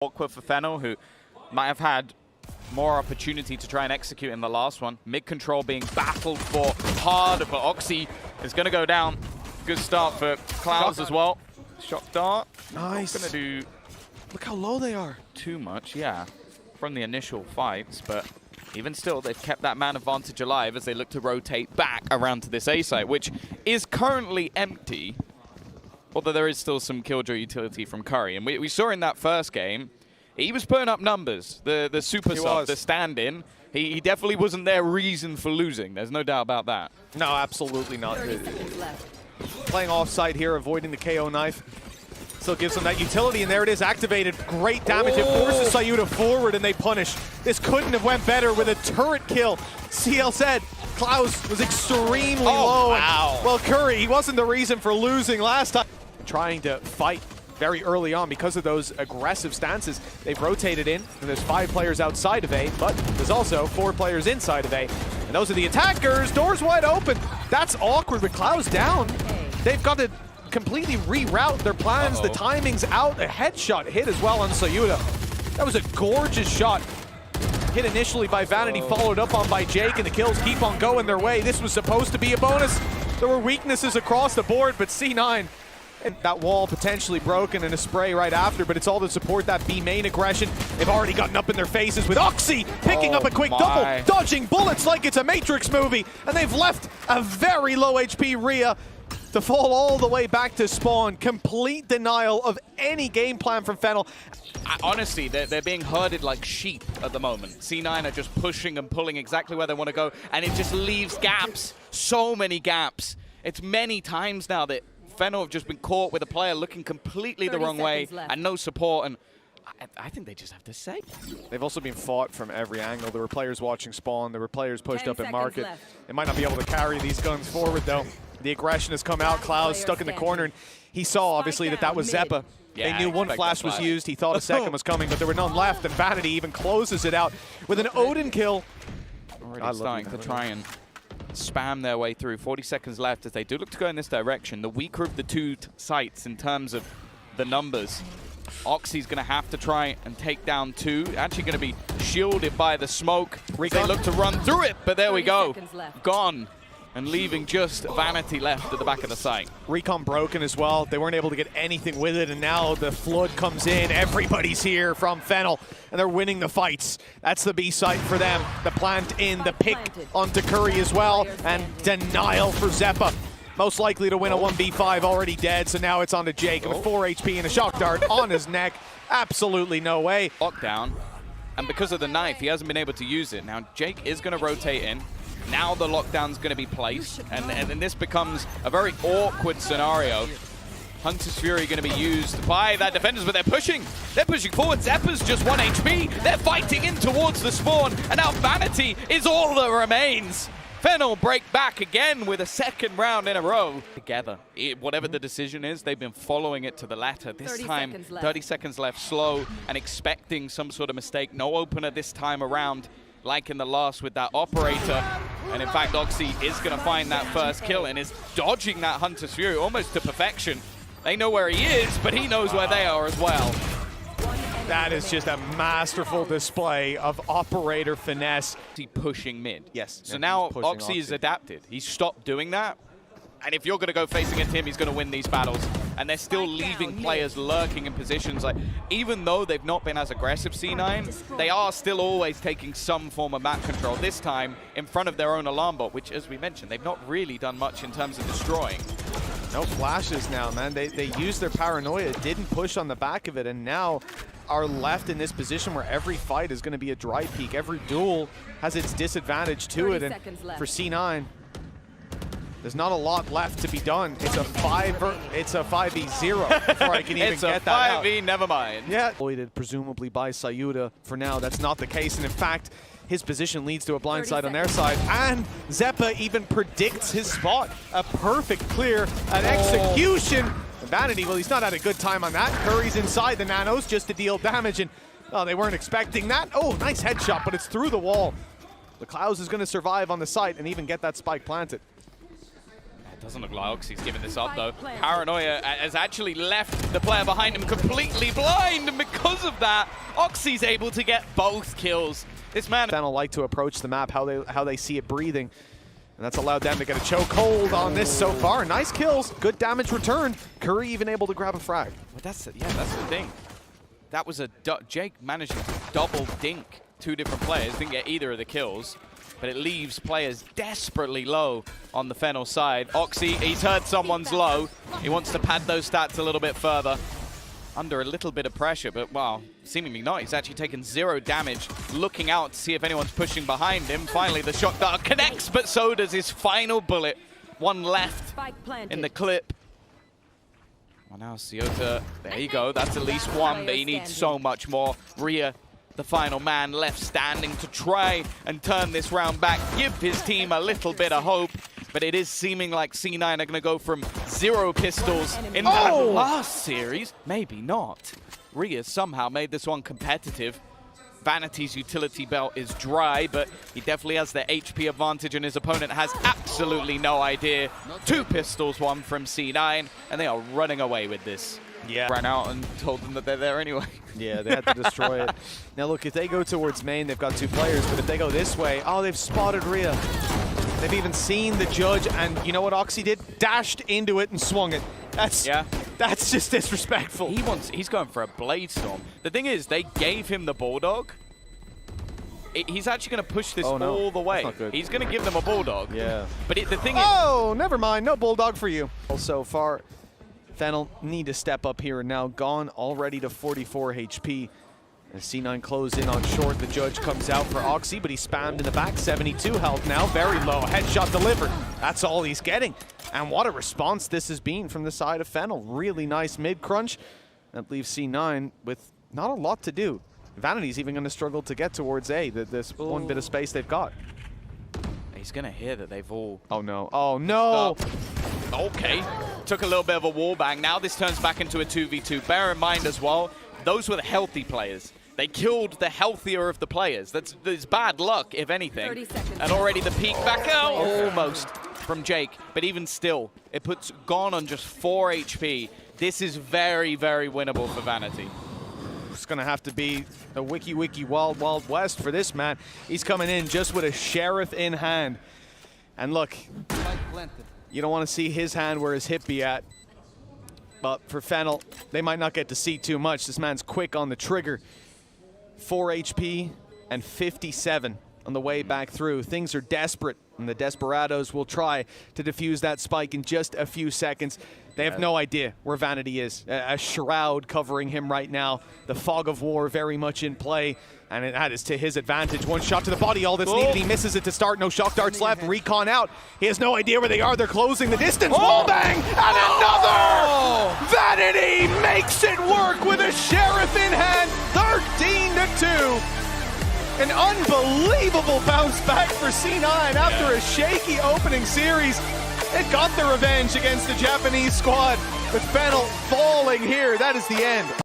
Awkward for FENNEL, who might have had more opportunity to try and execute in the last one. Mid control being battled for hard, but Oxy is going to go down. Good start for CLOUD9 as well. Shock dart. Nice. Not going to do Look how low they are. too much, yeah, from the initial fights, but even still, they've kept that man advantage alive as they look to rotate back around to this A site, which is currently empty. Although there is still some killjoy utility from Curry. And we saw in that first game, he was putting up numbers. The super sub, the stand-in, he definitely wasn't their reason for losing. There's no doubt about that. No, absolutely not. Playing offside here, avoiding the KO knife. Still gives them that utility, and there it is, activated. Great damage. It forces Sayuda forward, and they punish. This couldn't have went better with a turret kill. CL said CLOUD9 was extremely low. Wow. Well, Curry, he wasn't the reason for losing last time. Trying to fight very early on because of those aggressive stances. They've rotated in, and there's 5 players outside of A, but there's also 4 players inside of A. And those are the attackers. Doors wide open. That's awkward with CLOUD9 down. They've got to completely reroute their plans. The timing's out. A headshot hit as well on Sayuda. That was a gorgeous shot. Hit initially by Vanity, followed up on by Jake, and the kills keep on going their way. This was supposed to be a bonus. There were weaknesses across the board, but C9, and that wall potentially broken and a spray right after, but it's all to support that B main aggression. They've already gotten up in their faces with Oxy picking up a quick double, dodging bullets like it's a Matrix movie, and they've left a very low HP Rhea to fall all the way back to spawn. Complete denial of any game plan from FENNEL. Honestly, they're being herded like sheep at the moment. C9 are just pushing and pulling exactly where they want to go, and it just leaves gaps. So many gaps. It's many times now that FENNEL have just been caught with a player looking completely the wrong way and no support, and I think they just have to say. They've also been fought from every angle. There were players watching spawn. There were players pushed up at market. They might not be able to carry these guns forward, though. The aggression has come out. CLOUD9 stuck in the corner, and he saw, obviously, that was Zeppa. Yeah, they knew one flash was used. He thought a second was coming, but there were none left, and Vanity even closes it out with an Odin kill. Already starting to try and spam their way through. 40 seconds left as they do look to go in this direction. The weaker of the two sites in terms of the numbers. Oxy's going to have to try and take down 2. Actually going to be shielded by the smoke. They look to run through it, but there we go. Gone. And leaving just Vanity left at the back of the site. Recon broken as well. They weren't able to get anything with it, and now the flood comes in. Everybody's here from FENNEL, and they're winning the fights. That's the B site for them. The plant in, the pick onto Curry as well, and denial for Zeppa. Most likely to win a 1v5, already dead, so now it's on to Jake with 4 HP and a shock dart on his neck. Absolutely no way. Lockdown, and because of the knife, he hasn't been able to use it. Now Jake is going to rotate in. Now the lockdown's going to be placed, and then this becomes a very awkward scenario. Hunter's Fury going to be used by that defenders, but they're pushing forward. Zeppa's just 1 HP. They're fighting in towards the spawn, and now Vanity is all that remains. FENNEL break back again with a second round in a row. Together, whatever the decision is, they've been following it to the latter. This time, 30 seconds left, slow, and expecting some sort of mistake. No opener this time around, like in the last with that operator. And in fact, Oxy is going to find that first kill and is dodging that Hunter's Fury almost to perfection. They know where he is, but he knows where they are as well. That is just a masterful display of operator finesse. Pushing mid. Yes. So now Oxy is adapted. He's stopped doing that. And if you're going to go facing against him, he's going to win these battles. And they're still leaving players lurking in positions. Like, even though they've not been as aggressive, C9, they are still always taking some form of map control. This time, in front of their own alarm bot, which, as we mentioned, they've not really done much in terms of destroying. No flashes now, man. They used their paranoia, didn't push on the back of it, and now are left in this position where every fight is going to be a dry peak. Every duel has its disadvantage to it, and for C9, there's not a lot left to be done. It's a 5v0 before I can even get that out. It's a 5v, never mind. Yeah. Avoided presumably by Sayuda. For now, that's not the case, and in fact, his position leads to a blind side on their side, and Zeppa even predicts his spot. A perfect clear, an execution. Vanity, well, he's not had a good time on that. Curry's inside the nanos just to deal damage, and oh, they weren't expecting that. Oh, nice headshot, but it's through the wall. The CLOUD9 is going to survive on the site and even get that spike planted. Doesn't look like Oxy's giving this up, though. Paranoia has actually left the player behind him completely blind, and because of that, Oxy's able to get both kills. This man... FENNEL like to approach the map, how they see it breathing. And that's allowed them to get a chokehold on this so far. Nice kills, good damage returned. Curry even able to grab a frag. But that's the thing. That was a... Jake managed to double dink 2 different players, didn't get either of the kills. But it leaves players desperately low on the FENNEL side. Oxy, he's heard someone's low. He wants to pad those stats a little bit further. Under a little bit of pressure, but wow, seemingly not. He's actually taken 0 damage, looking out to see if anyone's pushing behind him. Finally, the shock dart connects, but so does his final bullet. 1 left in the clip. Well, now Ciota, there you go. That's at least 1, but he needs so much more. Rhea, the final man left standing to try and turn this round back, give his team a little bit of hope, but it is seeming like C9 are going to go from 0 pistols in that last series. Maybe not. Rhea somehow made this one competitive. Vanity's utility belt is dry, but he definitely has the HP advantage, and his opponent has absolutely no idea. 2 pistols, 1 from C9, and they are running away with this. Yeah. Ran out and told them that they're there anyway. Yeah, they had to destroy it. Now look, if they go towards main, they've got 2 players, but if they go this way, oh, they've spotted Rhea. They've even seen the judge, and you know what Oxy did? Dashed into it and swung it. That's just disrespectful. He's going for a blade storm. The thing is, they gave him the bulldog. He's actually going to push this all the way. He's going to give them a bulldog. Yeah. But the thing is... Oh, never mind. No bulldog for you. So far, FENNEL need to step up here and now. Gone already to 44 HP. As C9 closed in on short, the judge comes out for Oxy, but he's spammed in the back. 72 health now, very low. Headshot delivered. That's all he's getting. And what a response this has been from the side of FENNEL. Really nice mid-crunch. That leaves C9 with not a lot to do. Vanity's even going to struggle to get towards A, this one bit of space they've got. He's going to hear that they've all... Oh, no. Oh, no! Okay. Took a little bit of a wall bang. Now this turns back into a 2v2. Bear in mind as well, those were the healthy players. They killed the healthier of the players. That's bad luck, if anything. And already the peek back out, almost, from Jake. But even still, it puts Gone on just 4 HP. This is very, very winnable for Vanity. It's going to have to be a wiki wild, wild west for this man. He's coming in just with a sheriff in hand. And look, you don't want to see his hand where his hip be at. But for FENNEL, they might not get to see too much. This man's quick on the trigger. 4 HP and 57 on the way back through. Things are desperate, and the Desperados will try to defuse that spike in just a few seconds. They have no idea where Vanity is. A shroud covering him right now. The fog of war very much in play, and that is to his advantage. 1 shot to the body, all that's needed. He misses it to start. No shock darts left. Recon out. He has no idea where they are. They're closing the distance. Wall bang! And another! Vanity makes it work with a sheriff in hand. 13-2. An unbelievable bounce back for C9 after a shaky opening series. It got the revenge against the Japanese squad, with FENNEL falling here. That is the end.